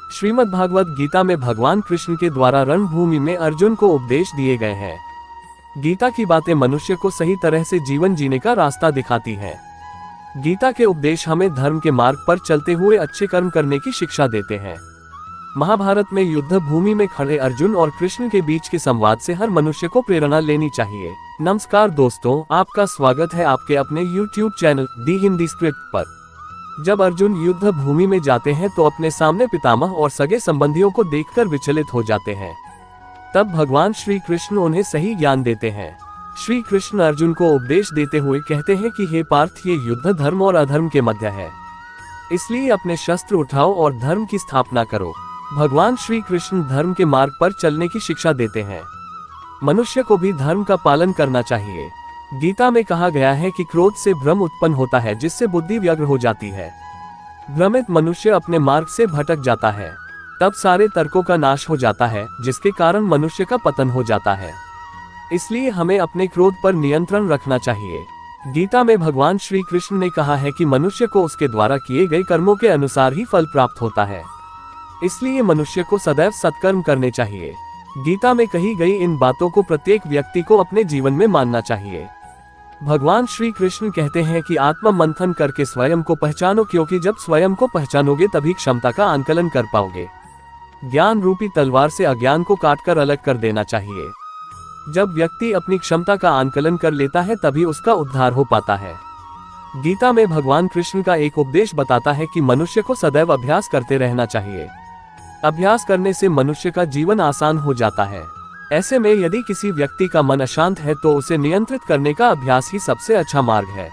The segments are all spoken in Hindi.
श्रीमद् भागवत गीता में भगवान कृष्ण के द्वारा रणभूमि में अर्जुन को उपदेश दिए गए हैं। गीता की बातें मनुष्य को सही तरह से जीवन जीने का रास्ता दिखाती हैं। गीता के उपदेश हमें धर्म के मार्ग पर चलते हुए अच्छे कर्म करने की शिक्षा देते हैं। महाभारत में युद्ध भूमि में खड़े अर्जुन और कृष्ण के बीच के संवाद से हर मनुष्य को प्रेरणा लेनी चाहिए। नमस्कार दोस्तों, आपका स्वागत है आपके अपने YouTube चैनल दी हिंदी स्क्रिप्ट पर। जब अर्जुन युद्ध भूमि में जाते हैं तो अपने सामने पितामह और सगे संबंधियों को देखकर विचलित हो जाते हैं। तब भगवान श्री कृष्ण उन्हें सही ज्ञान देते हैं। श्री कृष्ण अर्जुन को उपदेश देते हुए कहते हैं कि हे पार्थ, ये युद्ध धर्म और अधर्म के मध्य है, इसलिए अपने शस्त्र उठाओ और धर्म की स्थापना करो। भगवान श्री कृष्ण धर्म के मार्ग पर चलने की शिक्षा देते हैं। मनुष्य को भी धर्म का पालन करना चाहिए। गीता में कहा गया है कि क्रोध से भ्रम उत्पन्न होता है, जिससे बुद्धि व्यग्र हो जाती है। भ्रमित मनुष्य अपने मार्ग से भटक जाता है, तब सारे तर्कों का नाश हो जाता है, जिसके कारण मनुष्य का पतन हो जाता है। इसलिए हमें अपने क्रोध पर नियंत्रण रखना चाहिए। गीता में भगवान श्री कृष्ण ने कहा है कि मनुष्य को उसके द्वारा किए गए कर्मों के अनुसार ही फल प्राप्त होता है, इसलिए मनुष्य को सदैव सत्कर्म करने चाहिए। गीता में कही गई इन बातों को प्रत्येक व्यक्ति को अपने जीवन में मानना चाहिए। भगवान श्री कृष्ण कहते हैं कि आत्म मंथन करके स्वयं को पहचानो, क्योंकि जब स्वयं को पहचानोगे तभी क्षमता का आंकलन कर पाओगे। ज्ञान रूपी तलवार से अज्ञान को काटकर अलग कर देना चाहिए। जब व्यक्ति अपनी क्षमता का आंकलन कर लेता है तभी उसका उद्धार हो पाता है। गीता में भगवान कृष्ण का एक उपदेश बताता है कि मनुष्य को सदैव अभ्यास करते रहना चाहिए। अभ्यास करने से मनुष्य का जीवन आसान हो जाता है। ऐसे में यदि किसी व्यक्ति का मन अशांत है तो उसे नियंत्रित करने का अभ्यास ही सबसे अच्छा मार्ग है।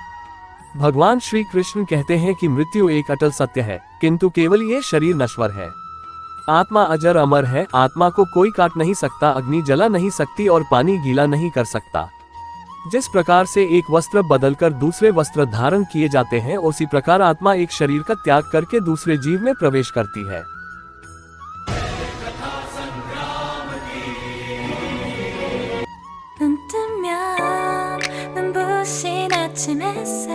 भगवान श्री कृष्ण कहते हैं कि मृत्यु एक अटल सत्य है, किंतु केवल ये शरीर नश्वर है। आत्मा अजर अमर है, आत्मा को कोई काट नहीं सकता, अग्नि जला नहीं सकती और पानी गीला नहीं कर सकता। जिस प्रकार से एक वस्त्र बदलकर दूसरे वस्त्र धारण किए जाते हैं, उसी प्रकार आत्मा एक शरीर का त्याग करके दूसरे जीव में प्रवेश करती है। 눈 뜨면 눈부신 아침 햇살